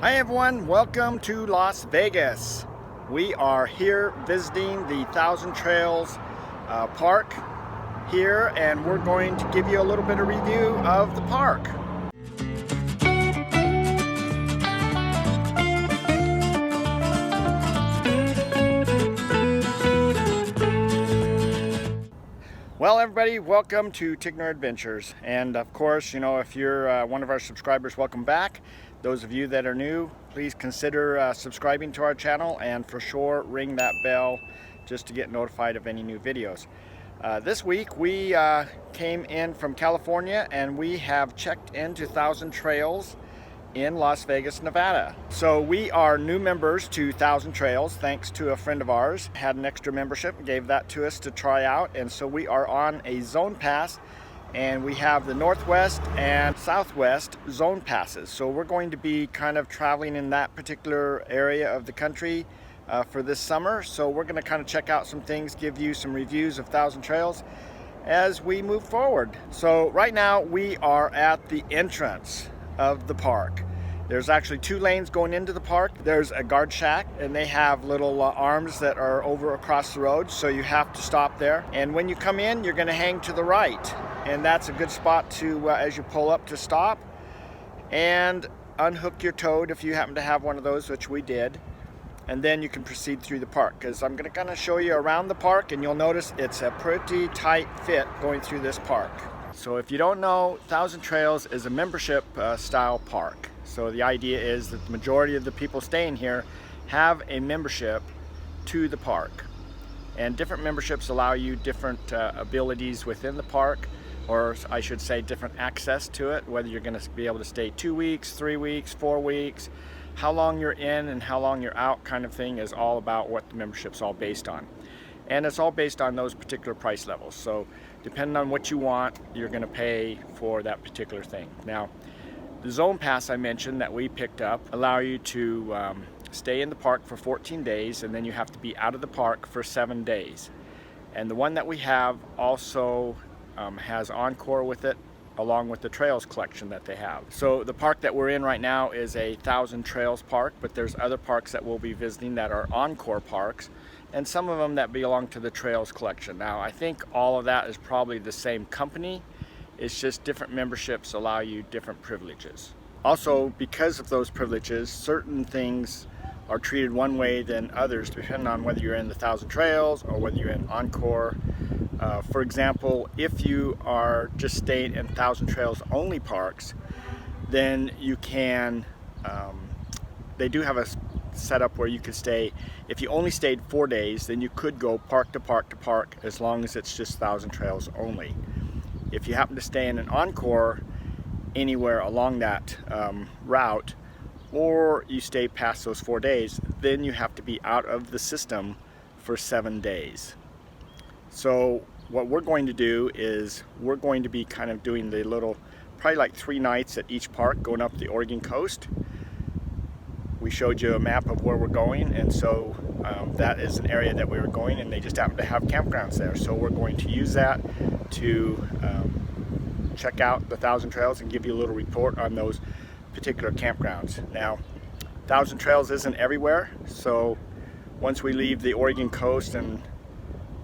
Hi everyone, welcome to Las Vegas. We are here visiting the Thousand Trails Park here, and we're going to give you a little bit of review of the park. Well everybody, welcome to Tigner Adventures, and of course, if you're one of our subscribers, welcome back. Those of you that are new, please consider subscribing to our channel, and for sure ring that bell just to get notified of any new videos. This week we came in from California and we have checked into Thousand Trails in Las Vegas, Nevada. So we are new members to Thousand Trails thanks to a friend of ours. Had an extra membership, gave that to us to try out, and so we are on a zone pass, and we have the Northwest and Southwest zone passes. So we're going to be kind of traveling in that particular area of the country for this summer. So we're going to kind of check out some things, give you some reviews of Thousand Trails as we move forward. So right now we are at the entrance of the park. There's actually two lanes going into the park. There's a guard shack, and they have little arms that are over across the road, so you have to stop there. And when you come in, you're going to hang to the right, and that's a good spot to, as you pull up, to stop and unhook your toad if you happen to have one of those, which we did. And then you can proceed through the park, because I'm going to kind of show you around the park, and you'll notice it's a pretty tight fit going through this park. So if you don't know, Thousand Trails is a membership style park. So the idea is that the majority of the people staying here have a membership to the park. And different memberships allow you different abilities within the park, or I should say different access to it, whether you're going to be able to stay 2 weeks, 3 weeks, 4 weeks, how long you're in and how long you're out kind of thing is all about what the membership's all based on. And it's all based on those particular price levels. So depending on what you want, you're going to pay for that particular thing. Now, the zone pass I mentioned that we picked up allow you to stay in the park for 14 days, and then you have to be out of the park for 7 days. And the one that we have also has Encore with it, along with the Trails collection that they have. So the park that we're in right now is a Thousand Trails park, but there's other parks that we'll be visiting that are Encore parks, and some of them that belong to the Trails collection. Now, I think all of that is probably the same company. It's just different memberships allow you different privileges. Also, because of those privileges, certain things are treated one way than others, depending on whether you're in the Thousand Trails or whether you're in Encore. For example, if you are just staying in Thousand Trails only parks, then you can, they do have a setup where you could stay, if you only stayed 4 days, then you could go park to park to park as long as it's just Thousand Trails only. If you happen to stay in an Encore anywhere along that route, or you stay past those 4 days, then you have to be out of the system for 7 days. So what we're going to do is we're going to be kind of doing the little, probably like 3 nights at each park going up the Oregon coast. We showed you a map of where we're going, and so that is an area that we were going, and they just happen to have campgrounds there. So we're going to use that to check out the Thousand Trails and give you a little report on those particular campgrounds. Now, Thousand Trails isn't everywhere, so once we leave the Oregon coast and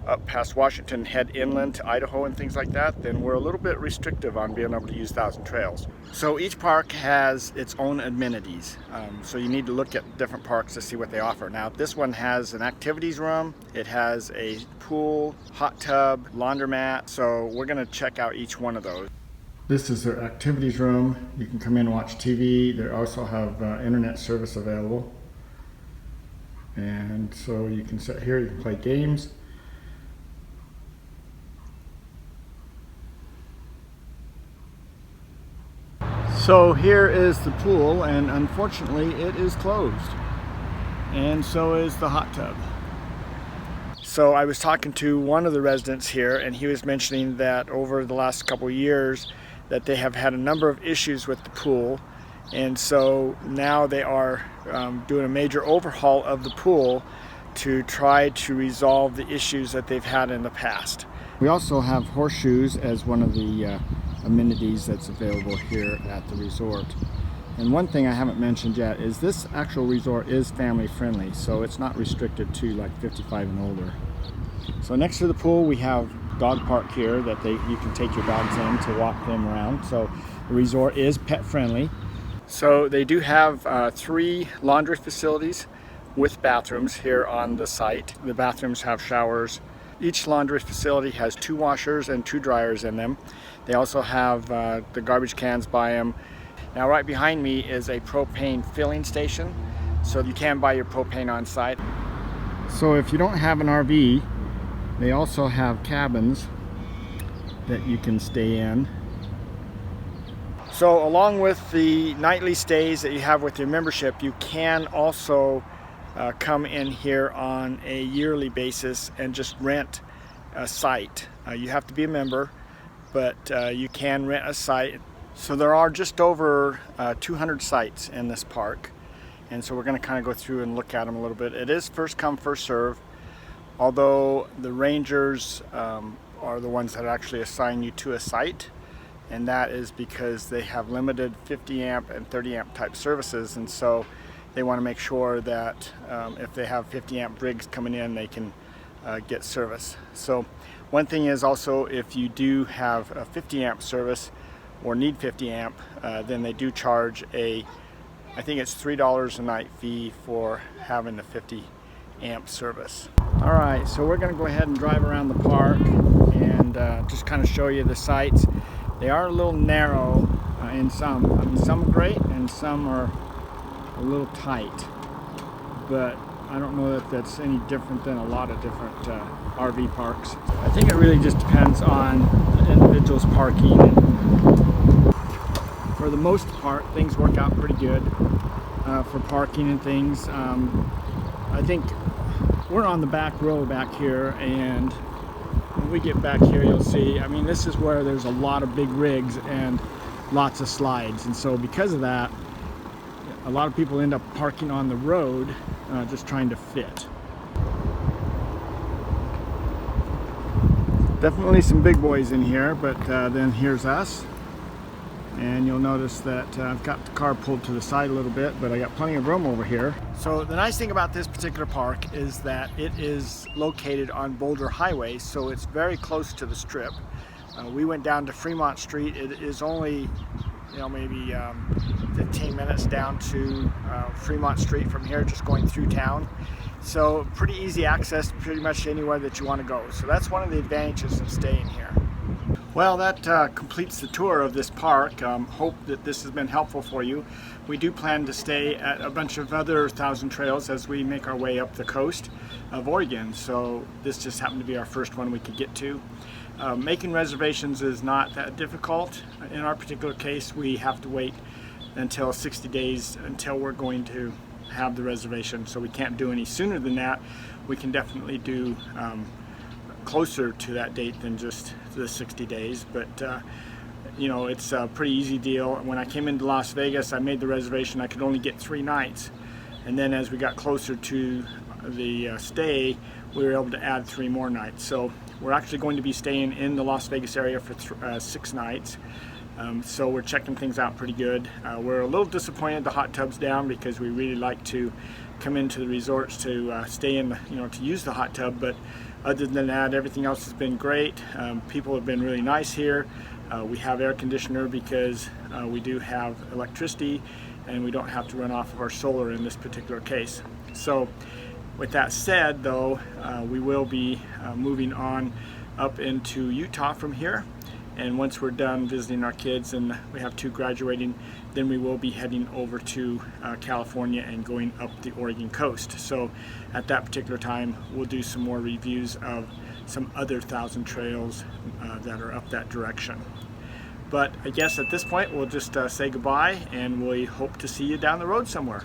up past Washington, head inland to Idaho and things like that, then we're a little bit restrictive on being able to use Thousand Trails. So each park has its own amenities, so you need to look at different parks to see what they offer. Now, this one has an activities room, it has a pool, hot tub, laundromat, so we're going to check out each one of those. This is their activities room. You can come in and watch TV. They also have internet service available, and so you can sit here, you can play games. So here is the pool, and unfortunately it is closed, and so is the hot tub. So I was talking to one of the residents here, and he was mentioning that over the last couple of years that they have had a number of issues with the pool, and so now they are doing a major overhaul of the pool to try to resolve the issues that they've had in the past. We also have horseshoes as one of the amenities that's available here at the resort. And one thing I haven't mentioned yet is this actual resort is family friendly, so it's not restricted to like 55 and older. So next to the pool we have dog park here that you can take your dogs in to walk them around. So the resort is pet friendly. So they do have 3 laundry facilities with bathrooms here on the site. The bathrooms have showers. Each laundry facility has 2 washers and 2 dryers in them. They also have the garbage cans by them. Now right behind me is a propane filling station, so you can buy your propane on site. So if you don't have an RV, they also have cabins that you can stay in. So along with the nightly stays that you have with your membership, you can also come in here on a yearly basis and just rent a site. You have to be a member, but you can rent a site. So there are just over 200 sites in this park, and so we're going to kind of go through and look at them a little bit. It is first come, first serve, although the rangers are the ones that actually assign you to a site, and that is because they have limited 50 amp and 30 amp type services, and so they want to make sure that if they have 50 amp rigs coming in, they can get service. So one thing is also, if you do have a 50 amp service or need 50 amp, then they do charge I think it's $3 a night fee for having the 50 amp service. All right, so we're going to go ahead and drive around the park and just kind of show you the sites. They are a little narrow in some. I mean, some are great and some are a little tight, but I don't know that that's any different than a lot of different RV parks. I think it really just depends on the individual's parking. For the most part, things work out pretty good for parking and things. I think we're on the back row back here, and when we get back here, you'll see, I mean, this is where there's a lot of big rigs and lots of slides, and so because of that, a lot of people end up parking on the road, just trying to fit. Definitely some big boys in here, but then here's us. And you'll notice that I've got the car pulled to the side a little bit, but I got plenty of room over here. So the nice thing about this particular park is that it is located on Boulder Highway, so it's very close to the Strip. We went down to Fremont Street. It is only, maybe 15 minutes down to Fremont Street from here, just going through town. So pretty easy access to pretty much anywhere that you want to go. So that's one of the advantages of staying here. Well, that completes the tour of this park. Hope that this has been helpful for you. We do plan to stay at a bunch of other Thousand Trails as we make our way up the coast of Oregon. So this just happened to be our first one we could get to. Making reservations is not that difficult. In our particular case, we have to wait until 60 days until we're going to have the reservation. So we can't do any sooner than that. We can definitely do closer to that date than just the 60 days, but it's a pretty easy deal. When I came into Las Vegas, I made the reservation. I could only get 3 nights, and then as we got closer to the stay, we were able to add 3 more nights. So we're actually going to be staying in the Las Vegas area for 6 nights. So we're checking things out pretty good. We're a little disappointed the hot tub's down, because we really like to come into the resorts to stay in, to use the hot tub, but other than that, everything else has been great. People have been really nice here. We have air conditioner because we do have electricity, and we don't have to run off of our solar in this particular case. So with that said, though, we will be moving on up into Utah from here. And once we're done visiting our kids, and we have 2 graduating, then we will be heading over to California and going up the Oregon coast. So at that particular time, we'll do some more reviews of some other Thousand Trails that are up that direction. But I guess at this point, we'll just say goodbye, and we hope to see you down the road somewhere.